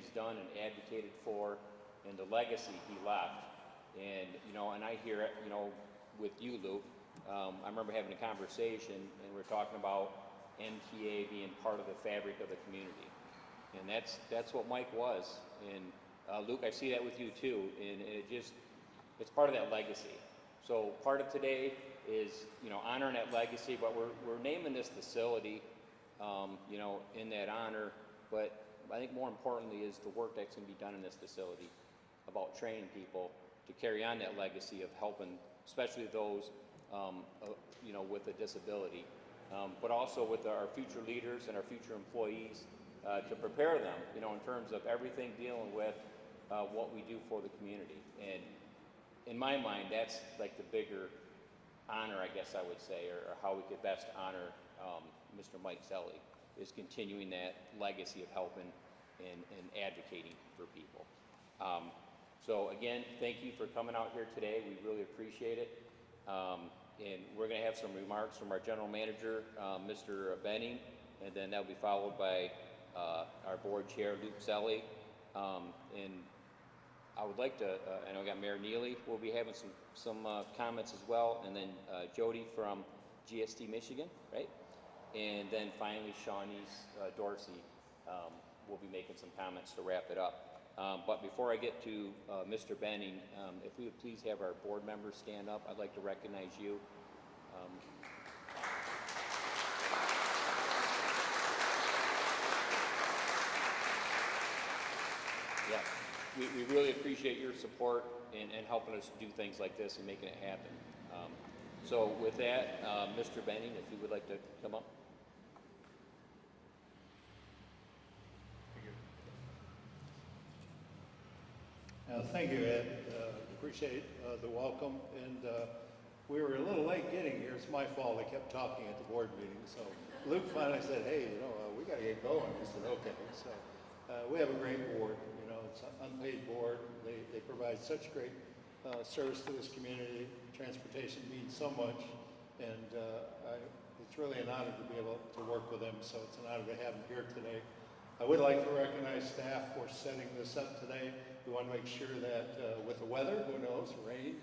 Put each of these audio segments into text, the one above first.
he's done and advocated for, and the legacy he left. And, you know, and I hear it, you know, with you, Luke. I remember having a conversation, and we're talking about MTA being part of the fabric of the community. And that's what Mike was. And Luke, I see that with you too. And it's part of that legacy. So part of today is, you know, honoring that legacy, but we're naming this facility, you know, in that honor. But I think more importantly is the work that's going to be done in this facility about training people to carry on that legacy of helping, especially those, you know, with a disability, but also with our future leaders and our future employees to prepare them, you know, in terms of everything dealing with what we do for the community. And in my mind, that's like the bigger honor, I guess I would say, or how we could best honor Mr. Mike Zelley, is continuing that legacy of helping and advocating for people. So again, thank you for coming out here today. We really appreciate it. And we're going to have some remarks from our general manager, Mr. Benning, and then that'll be followed by our board chair, Luke Zelley. And I would like to, I know we got Mayor Neely will be having some comments as well, and then Jody from GST Michigan, right? And then finally, Shawnee's Dorsey will be making some comments to wrap it up. But before I get to Mr. Benning, if we would please have our board members stand up, I'd like to recognize you. Yeah, we really appreciate your support and helping us do things like this and making it happen. So with that, Mr. Benning, if you would like to come up. Thank you, Ed. Appreciate the welcome. And we were a little late getting here. It's my fault. I kept talking at the board meeting. So Luke finally said, hey, you know, we got to get going. I said, okay. So we have a great board. You know, it's an unpaid board. They provide such great service to this community. Transportation means so much. And it's really an honor to be able to work with them. So it's an honor to have them here today. I would like to recognize staff for setting this up today. We want to make sure that with the weather, who knows, rain,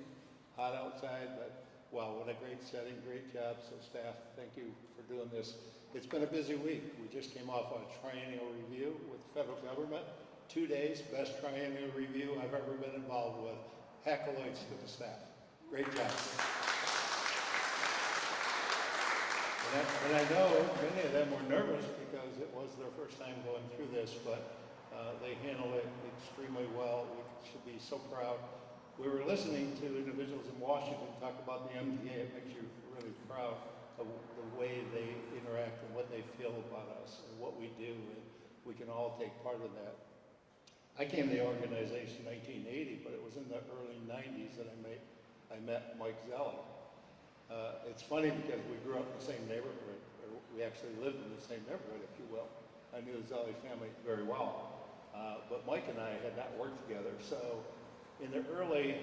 hot outside, but wow, what a great setting, great job. So staff, thank you for doing this. It's been a busy week. We just came off a triennial review with the federal government. 2 days, best triennial review I've ever been involved with. Accolades to the staff. Great job. And I know many of them were nervous because it was their first time going through this, but they handled it extremely well. We should be so proud. We were listening to individuals in Washington talk about the MTA. It makes you really proud of the way they interact and what they feel about us and what we do, and we can all take part in that. I came to the organization in 1980, but it was in the early 90s that I met Mike Zelley. It's funny because we grew up in the same neighborhood, or we actually lived in the same neighborhood, if you will. I knew the Zelley family very well, but Mike and I had not worked together. So in the early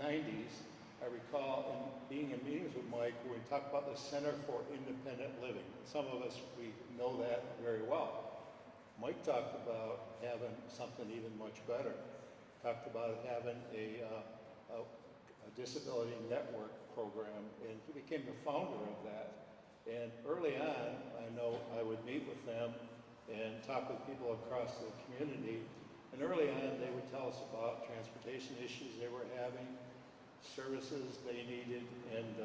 90s, I recall being in meetings with Mike where we talked about the Center for Independent Living. Some of us, we know that very well. Mike talked about having something even much better. Talked about having a disability network program, and he became the founder of that. And early on, I know I would meet with them and talk with people across the community. And early on, they would tell us about transportation issues they were having, services they needed, and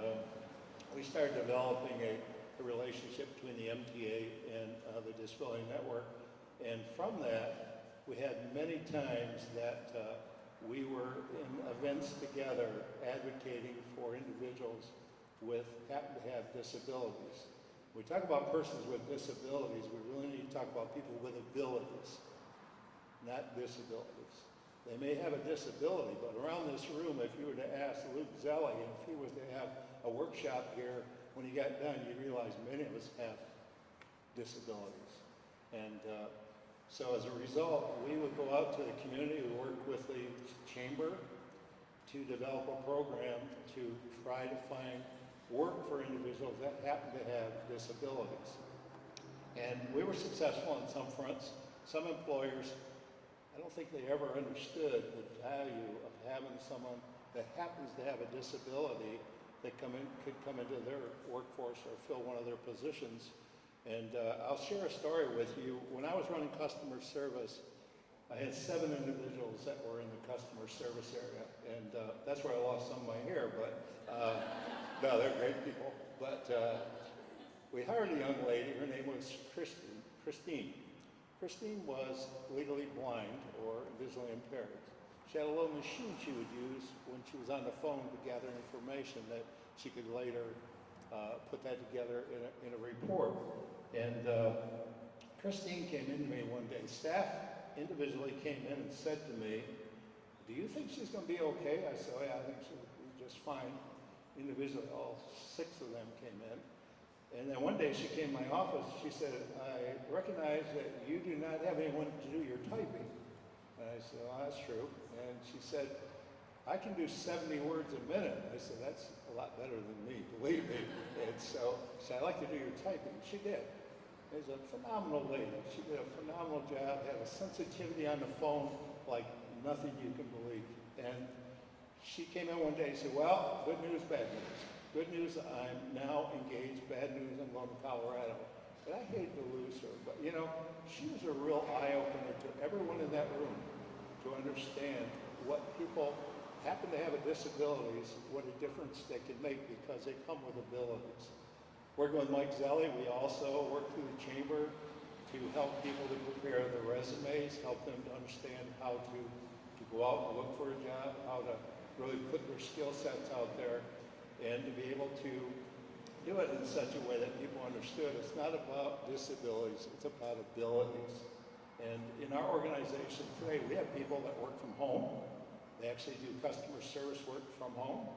we started developing a relationship between the MTA and the Disability Network. And from that, we had many times that we were in events together advocating for individuals with happen to have disabilities. When we talk about persons with disabilities, we really need to talk about people with abilities, not disabilities. They may have a disability, but around this room, if you were to ask Luke Zelley, and if he was to have a workshop here, when he got done, you realize many of us have disabilities. And so as a result, we would go out to the community, we work with the chamber to develop a program to try to find work for individuals that happen to have disabilities. And we were successful on some fronts. some employers, I don't think they ever understood the value of having someone that happens to have a disability that could come into their workforce or fill one of their positions. And I'll share a story with you. When I was running customer service, I had 7 individuals that were in the customer service area, and that's where I lost some of my hair, but no, they're great people. But we hired a young lady, her name was Christine. Christine was legally blind or visually impaired. She had a little machine she would use when she was on the phone to gather information that she could later put that together in a report. And Christine came in to me one day. Staff individually came in and said to me, "Do you think she's going to be okay?" I said, "Oh yeah, I think she'll be just fine." Individually, all 6 of them came in. And then one day she came to my office, she said, "I recognize that you do not have anyone to do your typing." And I said, "Well, that's true." And she said, "I can do 70 words a minute." I said, "That's a lot better than me, believe me." And so she said, "I'd like to do your typing." She did. She's a phenomenal lady. She did a phenomenal job, had a sensitivity on the phone like nothing you can believe. And she came in one day and said, "Well, good news, bad news. Good news, I'm now engaged. Bad news, I'm going to Colorado." And I hate to lose her, but you know, she was a real eye-opener to everyone in that room to understand what people happen to have disabilities, what a difference they can make because they come with abilities. Working with Mike Zelley, we also work through the chamber to help people to prepare their resumes, help them to understand how to go out and look for a job, how to really put their skill sets out there, and to be able to do it in such a way that people understood it's not about disabilities, it's about abilities. And in our organization today, we have people that work from home. They actually do customer service work from home,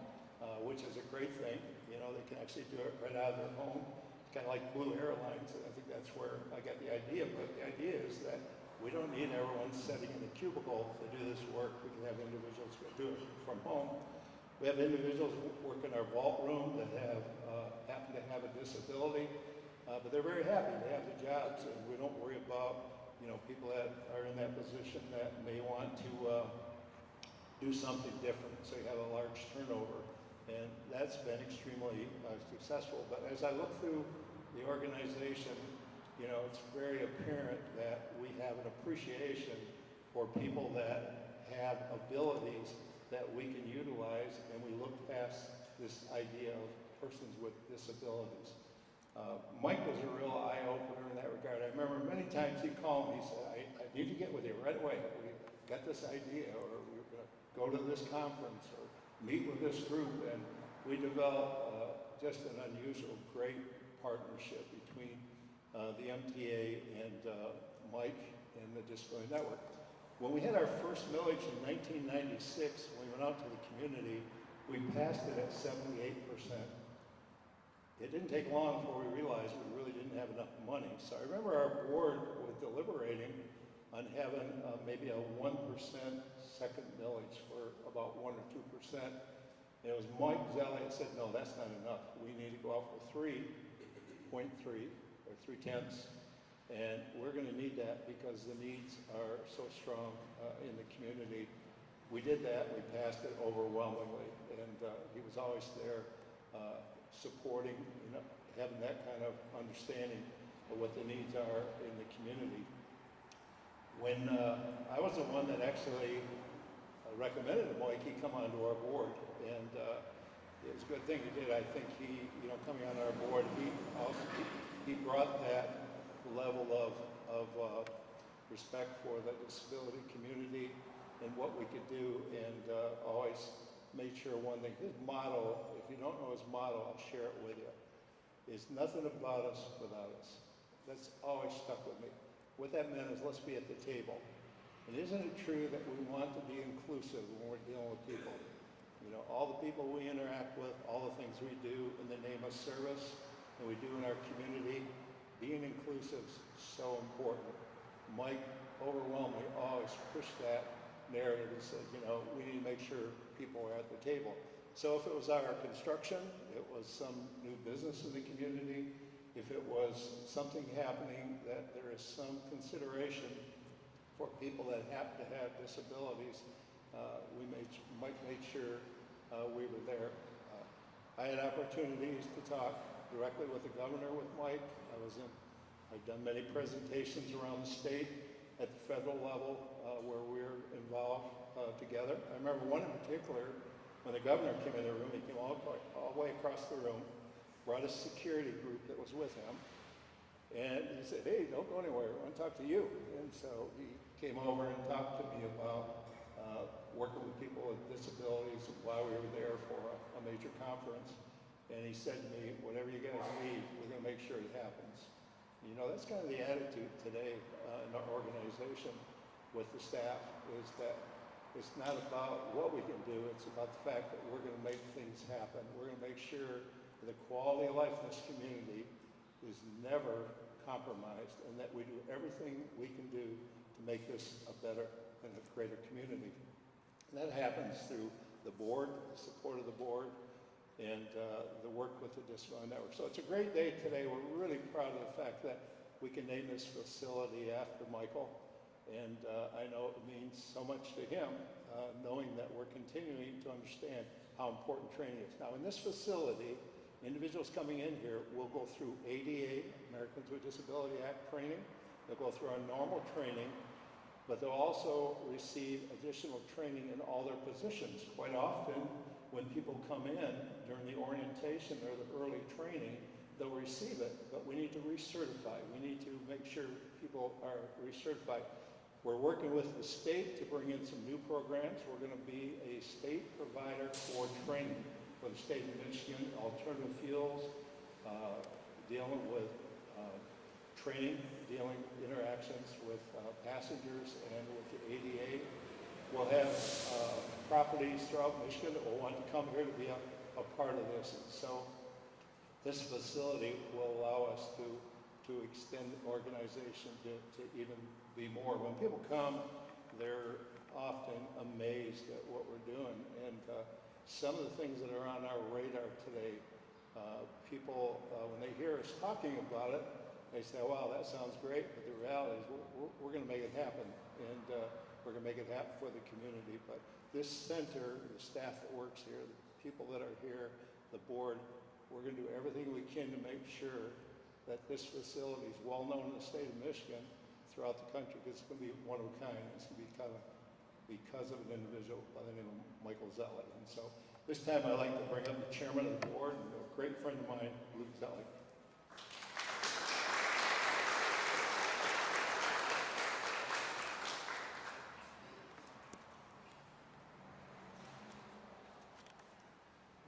which is a great thing. You know, they can actually do it right out of their home. It's kind of like Blue Airlines, and I think that's where I got the idea. But the idea is that we don't need everyone sitting in a cubicle to do this work. We can have individuals who do it from home. We have individuals work in our vault room that happen to have a disability, but they're very happy to have the jobs, and we don't worry about, you know, people that are in that position that may want to do something different. So you have a large turnover, and that's been extremely successful. But as I look through the organization, you know, it's very apparent that we have an appreciation for people that have abilities that we can utilize, and we look past this idea of persons with disabilities. Mike was a real eye-opener in that regard. I remember many times he'd call me, he said, I need to get with you right away. We got this idea, or we're going to go to this conference, or meet with this group, and we developed just an unusual, great partnership between the MTA and Mike and the Disability Network. When we had our first millage in 1996, when we went out to the community, we passed it at 78%. It didn't take long before we realized we really didn't have enough money. So I remember our board was deliberating on having maybe a 1% second millage for about 1 or 2%. And it was Mike Zelley that said, "No, that's not enough. We need to go out for 3.3 or 3/10. And we're going to need that because the needs are so strong in the community." We did that. We passed it overwhelmingly, and he was always there supporting, you know, having that kind of understanding of what the needs are in the community. When I was the one that actually recommended to Mike he come onto our board, and it was a good thing he did. I think he, you know, coming on our board, he brought that level of respect for the disability community and what we could do, and always made sure one thing, his motto, if you don't know his motto, I'll share it with you, is nothing about us without us. That's always stuck with me. What that meant is let's be at the table. And isn't it true that we want to be inclusive when we're dealing with people? You know, all the people we interact with, all the things we do in the name of service, and we do in our community, being inclusive is so important. Mike overwhelmingly always pushed that narrative and said, you know, we need to make sure people are at the table. So if it was our construction, it was some new business in the community, if it was something happening that there is some consideration people that happen to have disabilities, we might make sure we were there. I had opportunities to talk directly with the governor, with Mike. I've done many presentations around the state at the federal level where we're involved together. I remember one in particular, when the governor came in the room, he came all the way across the room, brought a security group that was with him, and he said, "Hey, don't go anywhere, I want to talk to you." And so he came over and talked to me about working with people with disabilities while we were there for a major conference. And he said to me, "Whatever you guys need, we're going to make sure it happens." You know, that's kind of the attitude today in our organization with the staff, is that it's not about what we can do, it's about the fact that we're going to make things happen. We're going to make sure that the quality of life in this community is never compromised, and that we do everything we can do to make this a better and a greater community. And that happens through the board, the support of the board, and the work with the Disability Network. So it's a great day today. We're really proud of the fact that we can name this facility after Michael. And I know it means so much to him, knowing that we're continuing to understand how important training is. Now, in this facility, individuals coming in here will go through ADA, Americans with Disability Act training. They'll go through our normal training, but they'll also receive additional training in all their positions. Quite often, when people come in during the orientation or the early training, they'll receive it, but we need to recertify. We need to make sure people are recertified. We're working with the state to bring in some new programs. We're going to be a state provider for training for the state of Michigan, alternative fuels, dealing with training, interactions with passengers and with the ADA. We'll have properties throughout Michigan that will want to come here to be a part of this. And so this facility will allow us to extend the organization to even be more. When people come, they're often amazed at what we're doing. And some of the things that are on our radar today, people, when they hear us talking about it, they say, "Wow, that sounds great," but the reality is we're going to make it happen, and we're going to make it happen for the community. But this center, the staff that works here, the people that are here, the board, we're going to do everything we can to make sure that this facility is well known in the state of Michigan, throughout the country, because it's going to be one of a kind. It's going to be kind of because of an individual by the name of Michael Zelley. And so this time I'd like to bring up the chairman of the board, and a great friend of mine, Luke Zelley.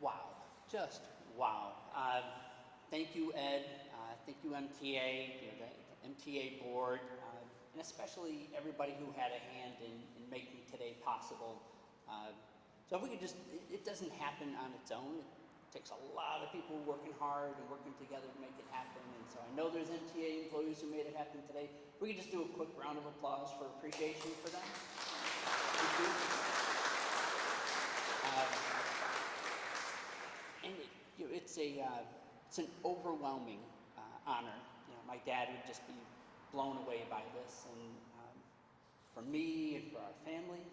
Wow, just wow. Thank you, Ed. Thank you, MTA, the MTA board, and especially everybody who had a hand in making today possible. So if we could just, it doesn't happen on its own. It takes a lot of people working hard and working together to make it happen. And so I know there's MTA employees who made it happen today. If we could just do a quick round of applause for appreciation for them. Thank you. And it's an overwhelming honor. My dad would just be blown away by this, and for me and for our family,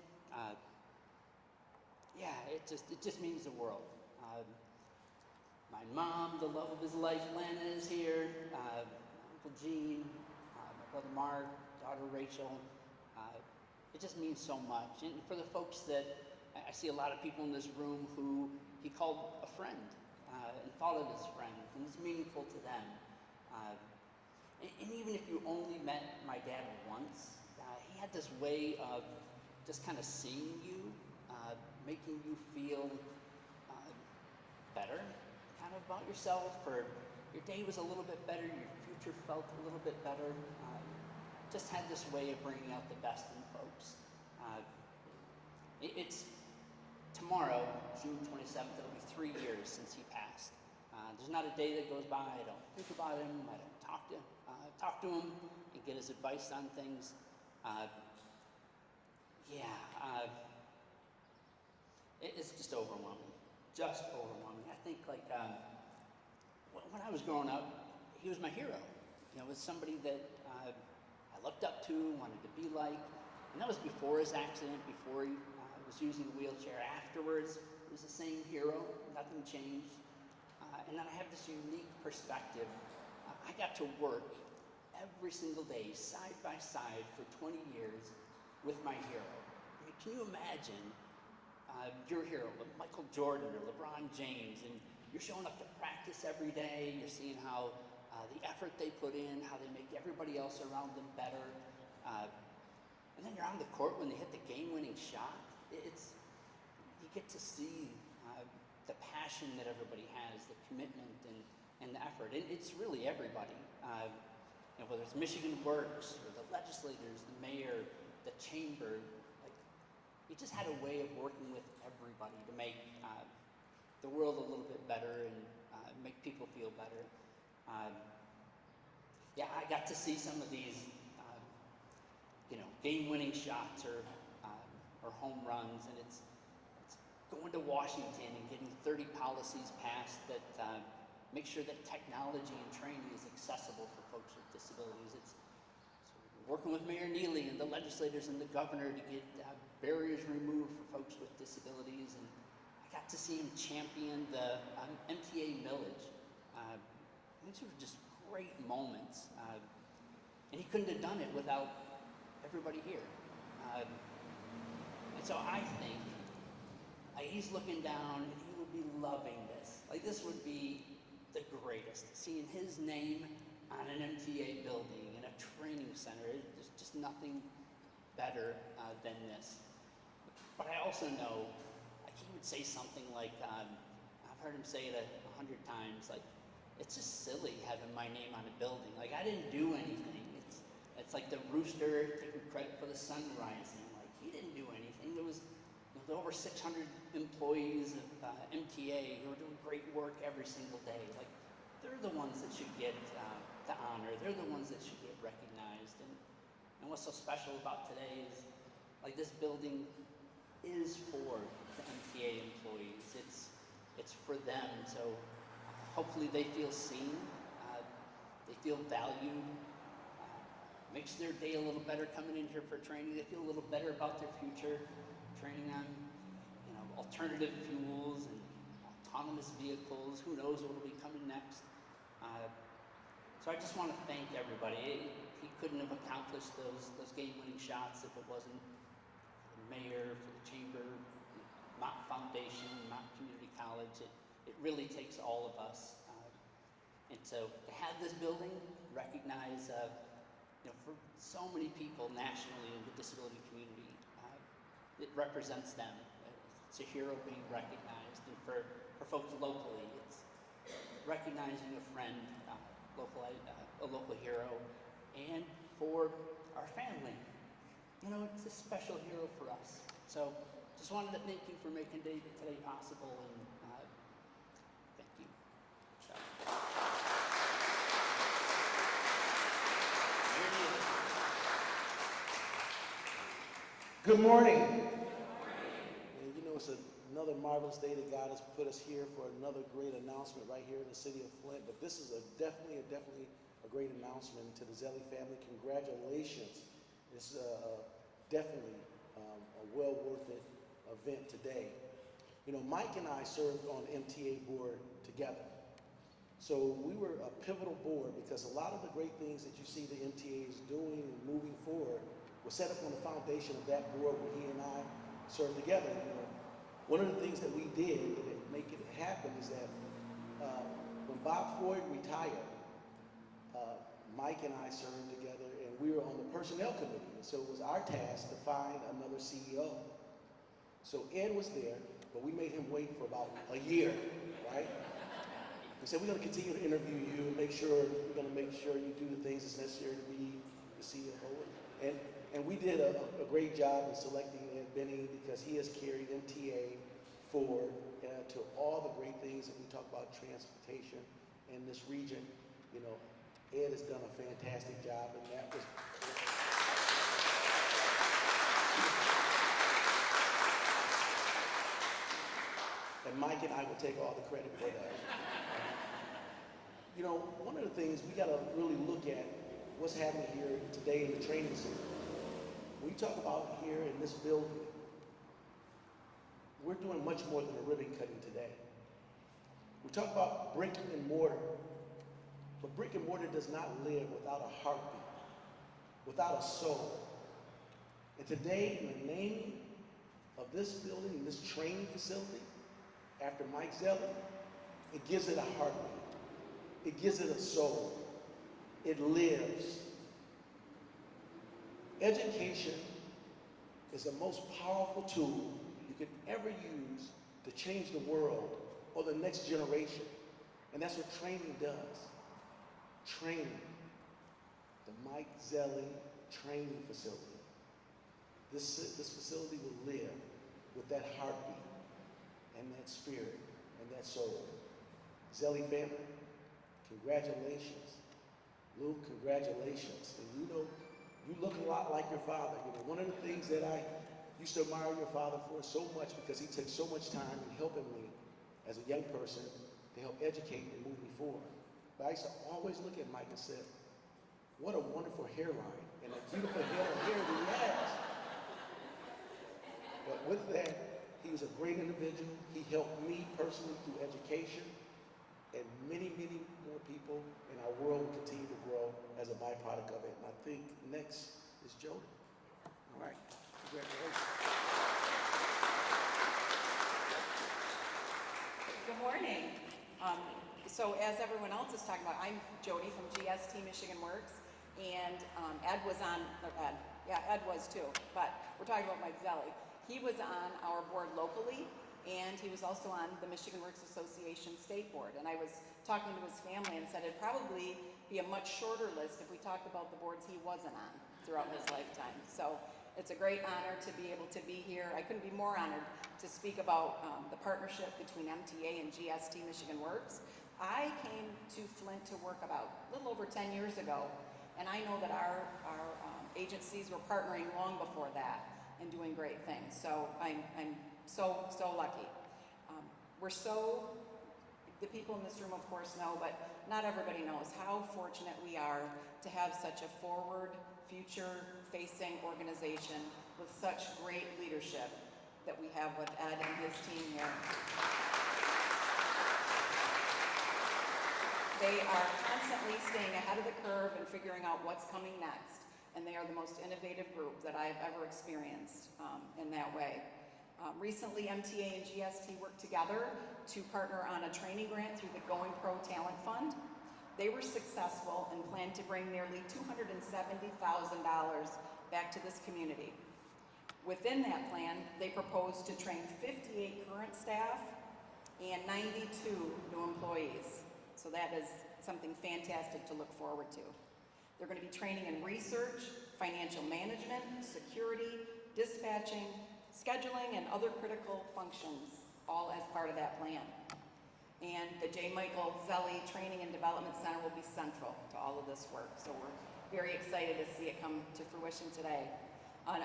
it just means the world. My mom, the love of his life, Lana, is here. Uncle Gene, my brother Mark, daughter Rachel. It just means so much. And for the folks that I see, a lot of people in this room who he called a friend and thought of as friend, and it's meaningful to them. And even if you only met my dad once, he had this way of just kind of seeing you, making you feel better, kind of about yourself, or your day was a little bit better, your future felt a little bit better. Just had this way of bringing out the best in folks. It's tomorrow, June 27th, it'll be 3 years since he passed. There's not a day that goes by I don't think about him, I don't talk to him and get his advice on things. It's just overwhelming, I think when I was growing up, he was my hero. It was somebody that I looked up to, wanted to be like, And that was before his accident, before he was using a wheelchair. Afterwards, it was the same hero, nothing changed. And then I have this unique perspective. I got to work every single day, side by side, for 20 years with my hero. I mean, can you imagine your hero, Michael Jordan or LeBron James, and you're showing up to practice every day, you're seeing how the effort they put in, how they make everybody else around them better. And then you're on the court when they hit the game-winning shot. You get to see the passion that everybody has, the commitment and the effort. It's really everybody. Whether it's Michigan Works or the legislators, the mayor, the chamber, he just had a way of working with everybody to make the world a little bit better and make people feel better. I got to see some of these, game-winning shots or home runs, and it's going to Washington and getting 30 policies passed that make sure that technology and training is accessible for folks with disabilities. It's working with Mayor Neely and the legislators and the governor to get barriers removed for folks with disabilities, and I got to see him champion the MTA millage. These were just great moments, and he couldn't have done it without everybody here. And so I think he's looking down and he would be loving this. This would be the greatest, seeing his name on an MTA building in a training center. There's just nothing better than this. But I also know he would say something like, I've heard him say it 100 times, it's just silly having my name on a building. I didn't do anything. It's like the rooster taking credit for the sun rising. He didn't do anything. There was over 600 employees of MTA who are doing great work every single day. They're the ones that should get the honor. They're the ones that should get recognized. And what's so special about today is, this building is for the MTA employees. It's for them. So hopefully they feel seen. They feel valued. Makes their day a little better coming in here for training. They feel a little better about their future, training on alternative fuels and autonomous vehicles. Who knows what will be coming next? So I just want to thank everybody. He couldn't have accomplished those game-winning shots if it wasn't for the mayor, for the chamber, Mott Foundation, Mott Community College. It really takes all of us. And so to have this building recognize for so many people nationally in the disability community, it represents them. It's a hero being recognized. And for folks locally, it's recognizing a friend, a local hero. And for our family, it's a special hero for us. So just wanted to thank you for making today possible, and thank you. Good morning. And it's another marvelous day that God has put us here for another great announcement right here in the city of Flint. But this is definitely a great announcement to the Zelley family. Congratulations. It's definitely a well worth it event today. Mike and I served on the MTA board together. So we were a pivotal board because a lot of the great things that you see the MTA is doing and moving forward was set up on the foundation of that board where he and I served together. One of the things that we did to make it happen is that when Bob Floyd retired, Mike and I served together, and we were on the personnel committee. And so it was our task to find another CEO. So Ed was there, but we made him wait for about a year, right? We said, we're going to continue to interview you and we're going to make sure you do the things that's necessary to be the CEO. And we did a great job in selecting Ed Benny because he has carried MTA forward to all the great things that we talk about transportation in this region. Ed has done a fantastic job, and that was. And Mike and I will take all the credit for that. One of the things we got to really look at what's happening here today in the training center. We we talk about here in this building, we're doing much more than a ribbon cutting today. We talk about brick and mortar, but brick and mortar does not live without a heartbeat, without a soul. And today, in the name of this building and this training facility, after Mike Zelley, it gives it a heartbeat. It gives it a soul. It lives. Education is the most powerful tool you could ever use to change the world or the next generation. And that's what training does. Training. The Mike Zelley Training Facility. This facility will live with that heartbeat and that spirit and that soul. Zelley family, congratulations. Luke, congratulations. And you know, you look a lot like your father. You know, one of the things that I used to admire your father for so much, because he took so much time in helping me as a young person to help educate and move me forward. But I used to always look at Mike and say, what a wonderful hairline and a beautiful hair that he has. But with that, he was a great individual. He helped me personally through education, and many, many more people in our world will continue to grow as a byproduct of it. And I think next is Jody. All right, congratulations. Good morning. So as everyone else is talking about, I'm Jody from GST Michigan Works, and Ed was too, but we're talking about Mike Zelley. He was on our board locally, and he was also on the Michigan Works Association State Board. And I was talking to his family and said it'd probably be a much shorter list if we talked about the boards he wasn't on throughout his lifetime. So it's a great honor to be able to be here. I couldn't be more honored to speak about the partnership between MTA and GST Michigan Works. I came to Flint to work about a little over 10 years ago, and I know that our agencies were partnering long before that and doing great things. So I'm so lucky. The people in this room of course know, but not everybody knows how fortunate we are to have such a forward, future-facing organization with such great leadership that we have with Ed and his team here. They are constantly staying ahead of the curve and figuring out what's coming next. And they are the most innovative group that I've ever experienced in that way. Recently, MTA and GST worked together to partner on a training grant through the Going Pro Talent Fund. They were successful and planned to bring nearly $270,000 back to this community. Within that plan, they proposed to train 58 current staff and 92 new employees. So that is something fantastic to look forward to. They're going to be training in research, financial management, security, dispatching, scheduling, and other critical functions, all as part of that plan. And the J. Michael Zelley Training and Development Center will be central to all of this work. So we're very excited to see it come to fruition today.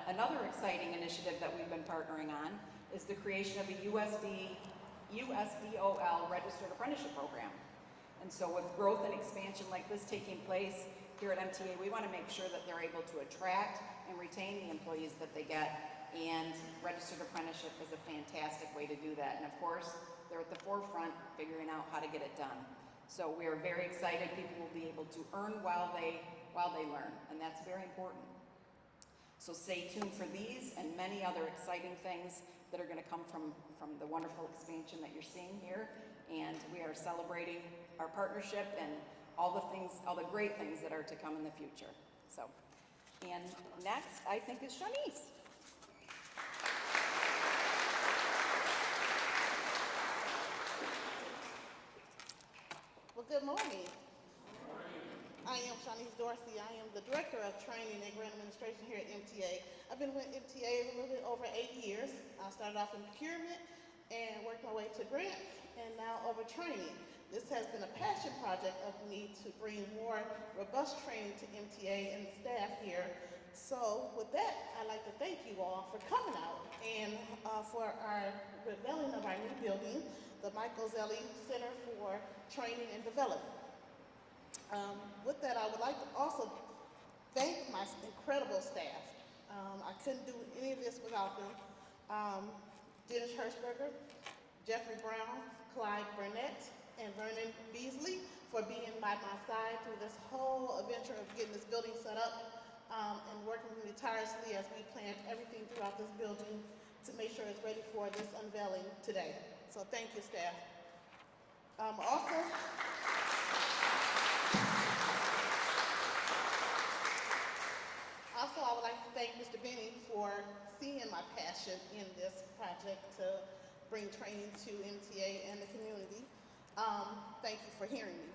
Another exciting initiative that we've been partnering on is the creation of a USDOL Registered Apprenticeship Program. And so with growth and expansion like this taking place here at MTA, we want to make sure that they're able to attract and retain the employees that they get, and registered apprenticeship is a fantastic way to do that. And of course, they're at the forefront figuring out how to get it done. So we are very excited. People will be able to earn while they learn, and that's very important. So stay tuned for these and many other exciting things that are going to come from the wonderful expansion that you're seeing here. And we are celebrating our partnership and all the great things that are to come in the future. So, and next, I think, is Shanice. Well, good morning. I am Shanice Dorsey. I am the Director of Training and Grant Administration here at MTA. I've been with MTA a little bit over 8 years. I started off in procurement and worked my way to grants, and now over training. This has been a passion project of me to bring more robust training to MTA and the staff here. So with that, I'd like to thank you all for coming out and for our revealing of our new building, the Michael Zelley Center for Training and Development. With that, I would like to also thank my incredible staff. I couldn't do any of this without them. Dennis Hirschberger, Jeffrey Brown, Clyde Burnett, and Vernon Beasley for being by my side through this whole adventure of getting this building set up and working with me tirelessly as we planned everything throughout this building to make sure it's ready for this unveiling today. So thank you, staff. Also, I would like to thank Mr. Benny for seeing my passion in this project to bring training to MTA and the community. Thank you for hearing me.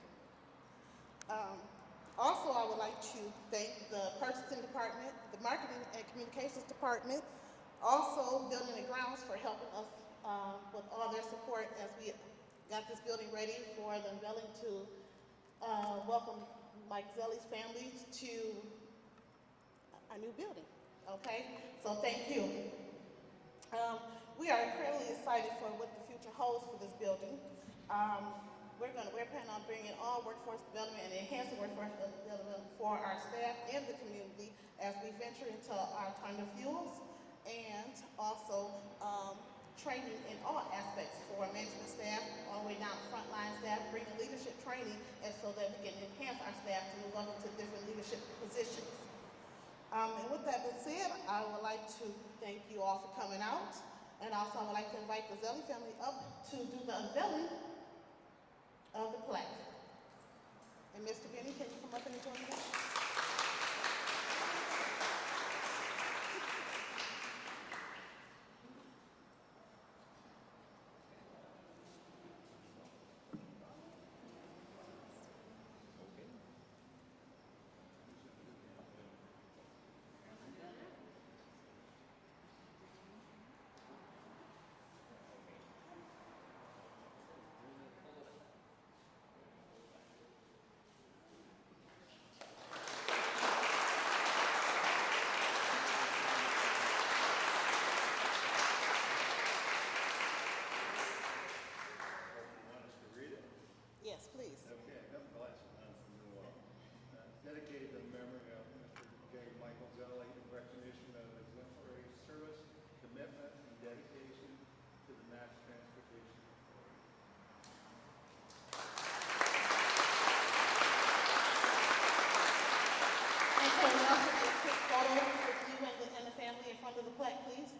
Also, I would like to thank the purchasing department, the marketing and communications department, also building and grounds for helping us with all their support as we got this building ready for the unveiling to welcome Mike Zelley's family to our new building, okay? So thank you. We are incredibly excited for what the future holds for this building. We're planning on bringing all workforce development and enhancing workforce development for our staff and the community as we venture into our alternative fuels and also training in all aspects for management staff, all the way down to frontline staff, bringing leadership training and so that we can enhance our staff to move up into different leadership positions. And with that being said, I would like to thank you all for coming out. And also I would like to invite the Zelley family up to do the unveiling of the plaque. And Mr. Benny, can you come up and join me? Yes, please. Okay, I got my glasses on from the wall. Dedicated to the memory of Mr. J. Michael Zelley in recognition of his exemplary service, commitment, and dedication to the Mass Transportation Authority. And so we also get a quick photo with you and the family in front of the plaque, please.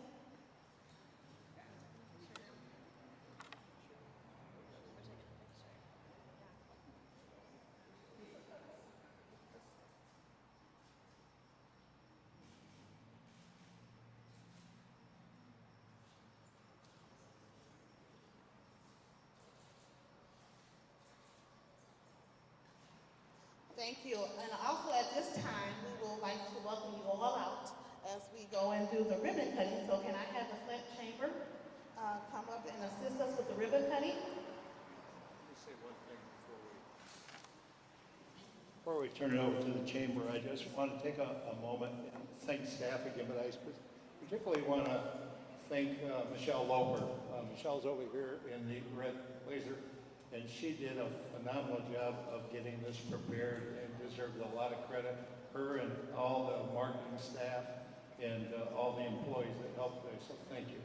Thank you. And also at this time, we would like to welcome you all out as we go and do the ribbon cutting. So can I have the Flint Chamber come up and assist us with the ribbon cutting? Let me say one thing before we turn it over to the chamber. I just want to take a moment and thank staff again, but I particularly want to thank Michelle Loper. Michelle's over here in the red blazer, and she did a phenomenal job of getting this prepared and deserves a lot of credit. Her and all the marketing staff and all the employees that helped today, so thank you.